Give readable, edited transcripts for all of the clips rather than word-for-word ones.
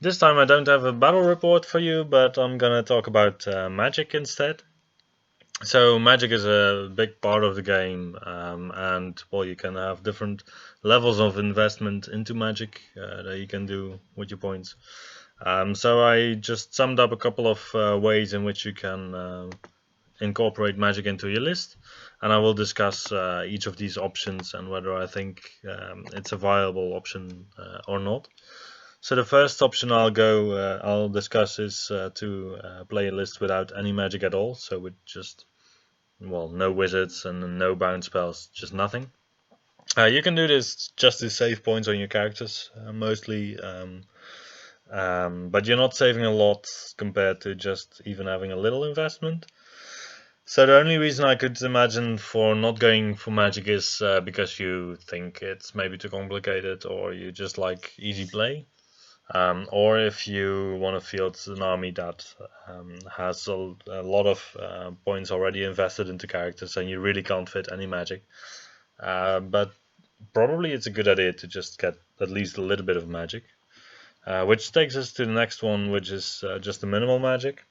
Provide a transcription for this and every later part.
This time I don't have a battle report for you, but I'm gonna talk about magic instead. So magic is a big part of the game, and well, you can have different levels of investment into magic that you can do with your points. So I just summed up a couple of ways in which you can incorporate magic into your list, and I will discuss each of these options and whether I think it's a viable option or not. So the first option I'll discuss is to play a list without any magic at all. So with just no wizards and no bound spells, just nothing. You can do this just to save points on your characters mostly, but you're not saving a lot compared to just even having a little investment. So the only reason I could imagine for not going for magic is because you think it's maybe too complicated, or you just like easy play. Or if you want to field an army that has a lot of points already invested into characters and you really can't fit any magic. But probably it's a good idea to just get at least a little bit of magic. Which takes us to the next one, which is just the minimal magic.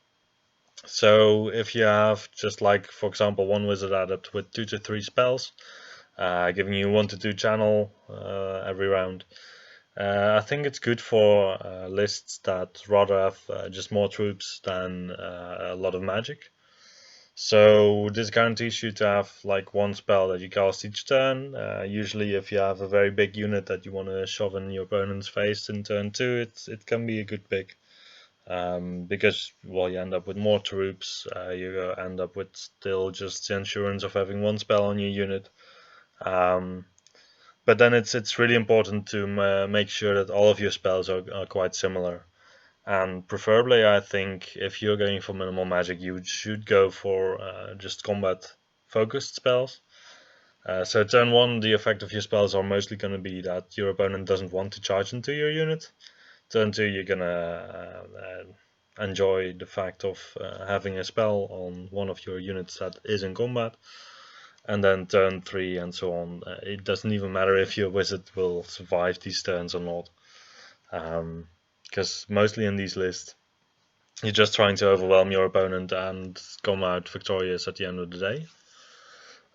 So if you have just like, for example, one Wizard Adept with 2 to 3 spells, giving you 1 to 2 channel every round, I think it's good for lists that rather have just more troops than a lot of magic. So this guarantees you to have like one spell that you cast each turn. Usually if you have a very big unit that you want to shove in your opponent's face in turn 2, it can be a good pick. Because, well, you end up with more troops, you end up with still just the insurance of having one spell on your unit. But then it's really important to make sure that all of your spells are quite similar. And preferably, I think, if you're going for minimal magic, you should go for just combat-focused spells. So turn 1, the effect of your spells are mostly going to be that your opponent doesn't want to charge into your unit. Turn 2, you're going to enjoy the fact of having a spell on one of your units that is in combat. And then turn 3 and so on. It doesn't even matter if your wizard will survive these turns or not. Because mostly in these lists, you're just trying to overwhelm your opponent and come out victorious at the end of the day.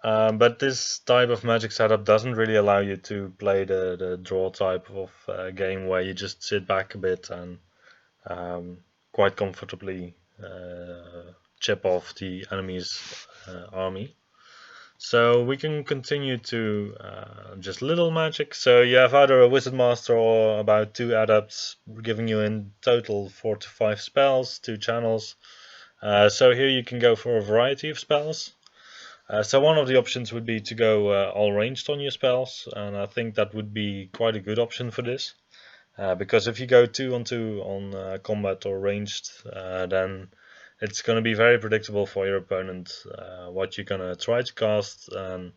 But this type of magic setup doesn't really allow you to play the draw type of game where you just sit back a bit and quite comfortably chip off the enemy's army. So we can continue to just little magic. So you have either a Wizard Master or about 2 Adepts, giving you in total 4 to 5 spells, 2 channels. So here you can go for a variety of spells. So one of the options would be to go all ranged on your spells, and I think that would be quite a good option for this. Because if you go 2 on 2 on combat or ranged, then it's going to be very predictable for your opponent what you're going to try to cast. And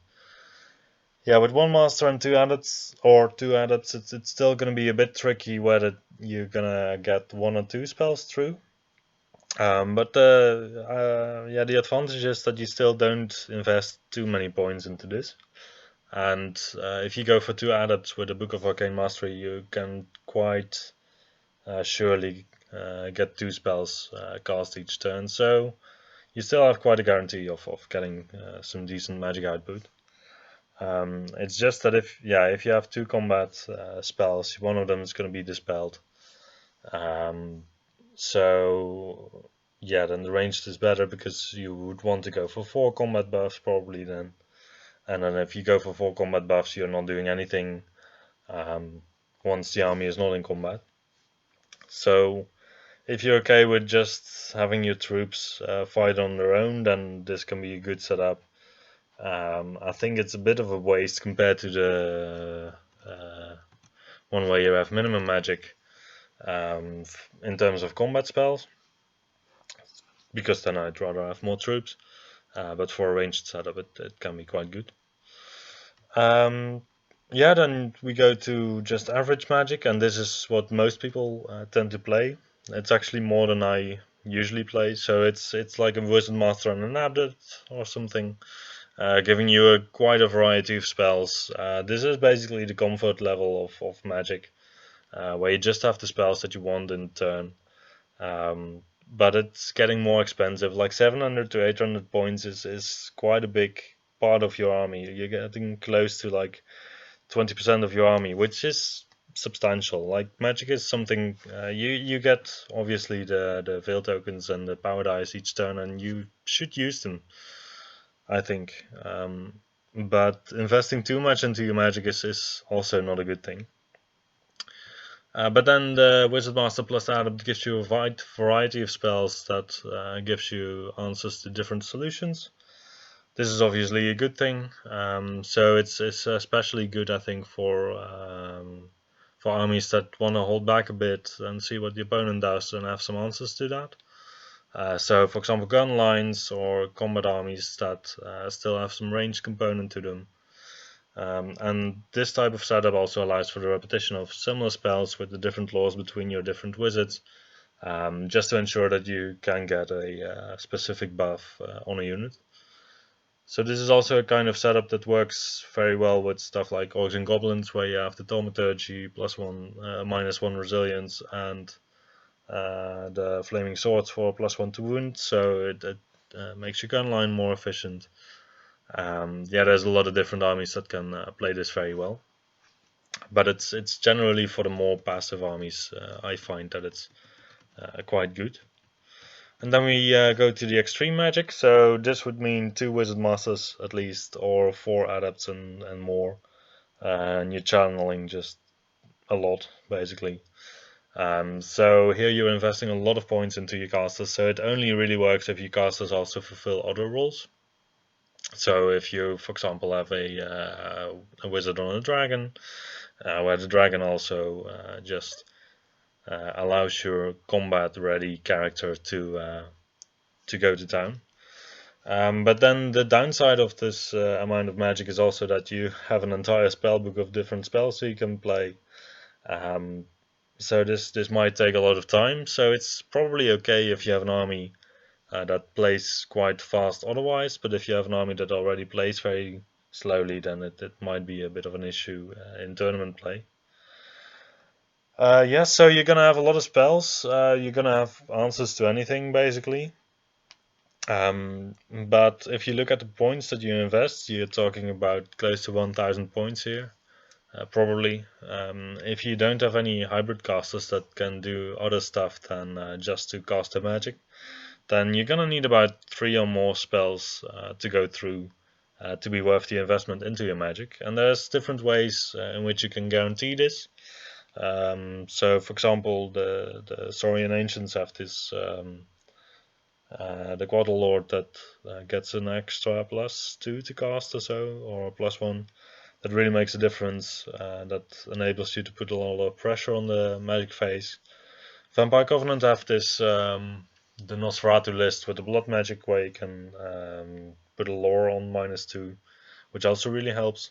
yeah, with one master and 2 adepts, or 2 adepts, it's still going to be a bit tricky whether you're going to get 1 or 2 spells through. But the advantage is that you still don't invest too many points into this. And if you go for 2 adepts with a Book of Arcane Mastery, you can quite surely get 2 spells cast each turn, so you still have quite a guarantee of getting some decent magic output. It's just that if you have 2 combat spells, one of them is going to be dispelled. So yeah, then the ranged is better because you would want to go for 4 combat buffs probably then. And then if you go for 4 combat buffs, you're not doing anything once the army is not in combat. So if you're okay with just having your troops fight on their own, then this can be a good setup. I think it's a bit of a waste compared to the one where you have minimum magic in terms of combat spells, because then I'd rather have more troops. But for a ranged setup, it can be quite good. Yeah, then we go to just average magic, and this is what most people tend to play. It's actually more than I usually play, so it's like a Wizard Master and an Adept or something, giving you quite a variety of spells. This is basically the comfort level of magic. where you just have the spells that you want in turn. But it's getting more expensive. Like 700 to 800 points is quite a big part of your army. You're getting close to like 20% of your army, which is substantial. Like magic is something you get obviously the veil tokens and the power dice each turn, and you should use them, I think. But investing too much into your magic is also not a good thing. But then the Wizard Master plus Adept gives you a wide variety of spells that gives you answers to different solutions. This is obviously a good thing. So it's especially good, I think, for armies that want to hold back a bit and see what the opponent does and have some answers to that. So, for example, gun lines or combat armies that still have some range component to them. And this type of setup also allows for the repetition of similar spells with the different laws between your different wizards, just to ensure that you can get a specific buff on a unit. So this is also a kind of setup that works very well with stuff like Orcs and Goblins, where you have the Thaumaturgy -1 resilience, and the Flaming Swords for +1 to wound, so it makes your gun line more efficient. Yeah, there's a lot of different armies that can play this very well, but it's generally for the more passive armies. I find that it's quite good. And then we go to the extreme magic. So this would mean 2 Wizard Masters at least, or 4 Adepts and more. And you're channeling just a lot, basically. So here you're investing a lot of points into your casters. So it only really works if your casters also fulfill other roles. So if you, for example, have a wizard on a dragon, where the dragon also just allows your combat-ready character to go to town. But then the downside of this amount of magic is also that you have an entire spellbook of different spells so you can play. So this might take a lot of time. So it's probably okay if you have an army that plays quite fast otherwise, but if you have an army that already plays very slowly, then it might be a bit of an issue in tournament play. Yeah, so you're gonna have a lot of spells. You're gonna have answers to anything, basically. But if you look at the points that you invest, you're talking about close to 1,000 points here, probably. If you don't have any hybrid casters that can do other stuff than just to cast the magic, then you're gonna need about 3 or more spells to go through to be worth the investment into your magic. And there's different ways in which you can guarantee this. So, for example, the Saurian Ancients have this the Quaddle Lord that gets an extra +2 to cast or so, or +1. That really makes a difference. That enables you to put a lot of pressure on the magic phase. Vampire Covenant have this the Nosferatu list with the blood magic, where you can put a lore on -2, which also really helps.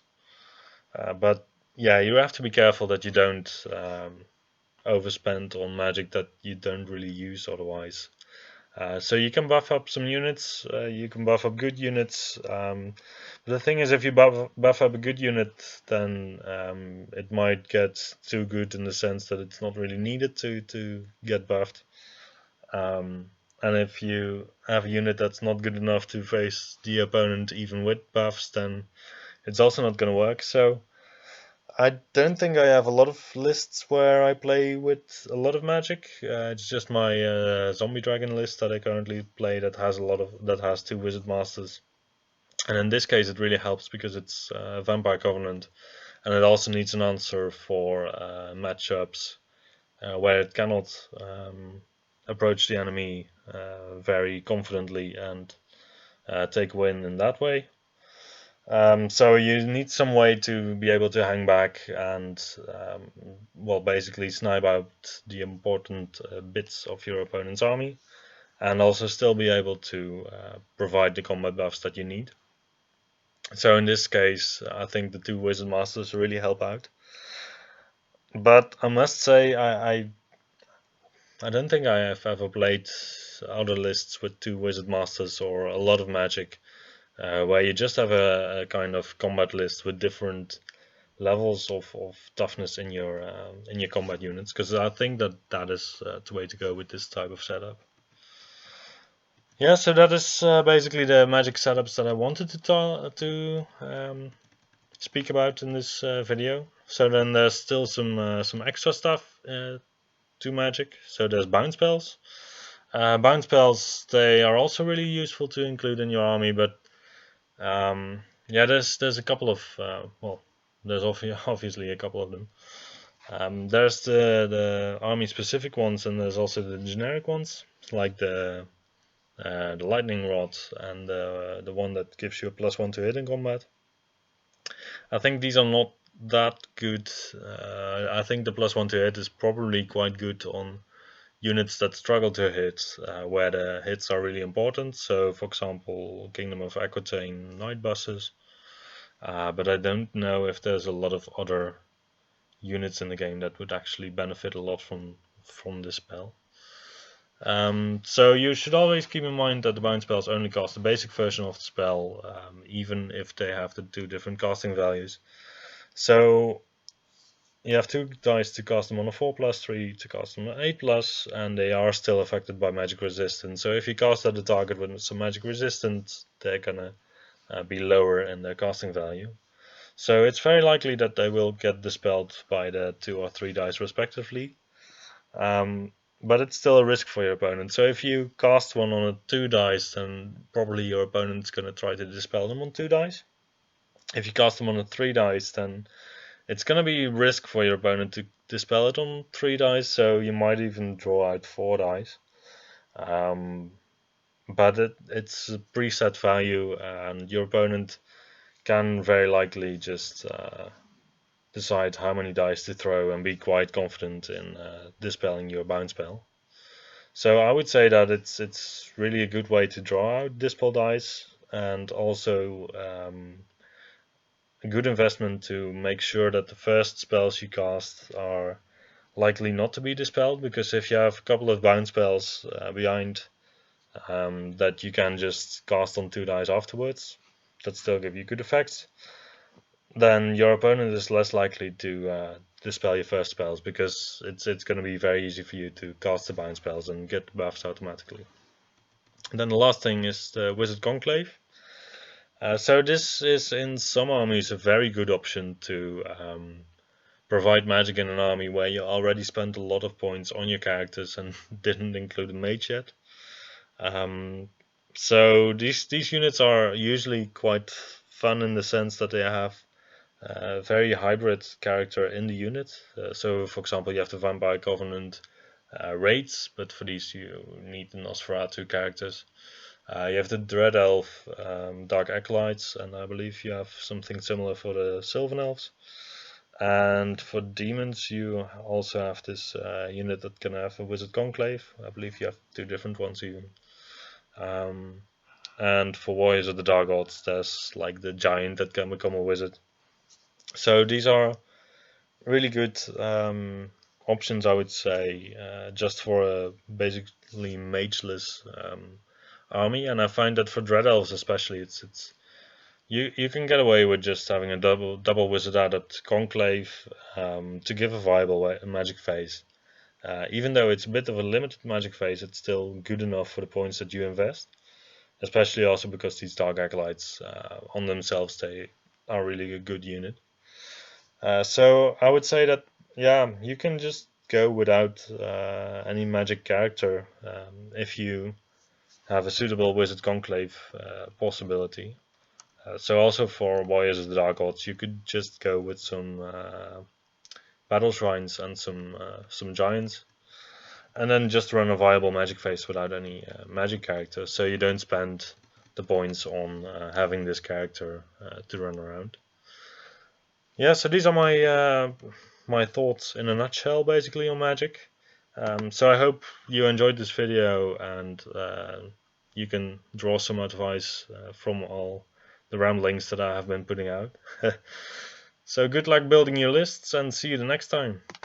But yeah, you have to be careful that you don't overspend on magic that you don't really use otherwise. So you can buff up some units, you can buff up good units. But the thing is, if you buff up a good unit, then it might get too good in the sense that it's not really needed to get buffed. And if you have a unit that's not good enough to face the opponent even with buffs, then it's also not going to work. So I don't think I have a lot of lists where I play with a lot of magic. It's just my zombie dragon list that I currently play that has 2 wizard masters, and in this case it really helps because it's Vampire Covenant, and it also needs an answer for matchups where it cannot approach the enemy very confidently and take a win in that way. So you need some way to be able to hang back and, well, basically snipe out the important bits of your opponent's army, and also still be able to provide the combat buffs that you need. So in this case, I think the 2 Wizard Masters really help out. But I must say, I don't think I have ever played other lists with 2 Wizard Masters or a lot of magic. Where you just have a kind of combat list with different levels of toughness in your combat units, because I think that is the way to go with this type of setup. Yeah, so that is basically the magic setups that I wanted to speak about in this video. So then there's still some extra stuff to magic. So there's bounce spells. Bounce spells, they are also really useful to include in your army, but yeah, there's a couple of well, there's obviously a couple of them. There's the army specific ones, and there's also the generic ones, like the lightning rod and the one that gives you a +1 to hit in combat. I think these are not that good. I think the +1 to hit is probably quite good on units that struggle to hit, where the hits are really important. So, for example, Kingdom of Aquitaine night buses. But I don't know if there's a lot of other units in the game that would actually benefit a lot from this spell. So you should always keep in mind that the bounce spells only cast the basic version of the spell, even if they have the 2 different casting values. So you have 2 dice to cast them on a 4+, 3 to cast them on an 8+, and they are still affected by magic resistance. So if you cast at the target with some magic resistance, they're gonna be lower in their casting value. So it's very likely that they will get dispelled by the 2 or 3 dice respectively. But it's still a risk for your opponent. So if you cast one on a 2 dice, then probably your opponent's going to try to dispel them on 2 dice. If you cast them on a 3 dice, then it's going to be risk for your opponent to dispel it on 3 dice, so you might even draw out 4 dice. But it's a preset value, and your opponent can very likely just decide how many dice to throw and be quite confident in dispelling your bounce spell. So I would say that it's really a good way to draw out dispel dice, and also a good investment to make sure that the first spells you cast are likely not to be dispelled, because if you have a couple of bounce spells behind that you can just cast on 2 dice afterwards that still give you good effects, then your opponent is less likely to dispel your first spells, because it's going to be very easy for you to cast the bounce spells and get buffs automatically. And then the last thing is the Wizard Conclave. So this is in some armies a very good option to provide magic in an army where you already spent a lot of points on your characters and didn't include a mage yet. So these units are usually quite fun in the sense that they have a very hybrid character in the unit. So, for example, you have the Vampire Covenant raids, but for these you need the Nosferatu characters. You have the Dread Elf Dark Acolytes, and I believe you have something similar for the Sylvan Elves. And for demons, you also have this unit that can have a Wizard Conclave. I believe you have 2 different ones even. And for Warriors of the Dark Gods, there's like the giant that can become a wizard. So these are really good options, I would say, just for a basically mageless army. And I find that for Dread Elves especially, it's you can get away with just having a double Wizard Adept Conclave to give a viable magic phase. Even though it's a bit of a limited magic phase, it's still good enough for the points that you invest. Especially also because these Dark Acolytes on themselves, they are really a good unit. So I would say that, yeah, you can just go without any magic character if you have a suitable Wizard Conclave possibility. So also for Warriors of the Dark Gods, you could just go with some Battle Shrines and some Giants, and then just run a viable magic phase without any magic character, so you don't spend the points on having this character to run around. Yeah, so these are my thoughts in a nutshell, basically, on magic. So I hope you enjoyed this video, and you can draw some advice from all the ramblings that I have been putting out. So good luck building your lists, and see you the next time.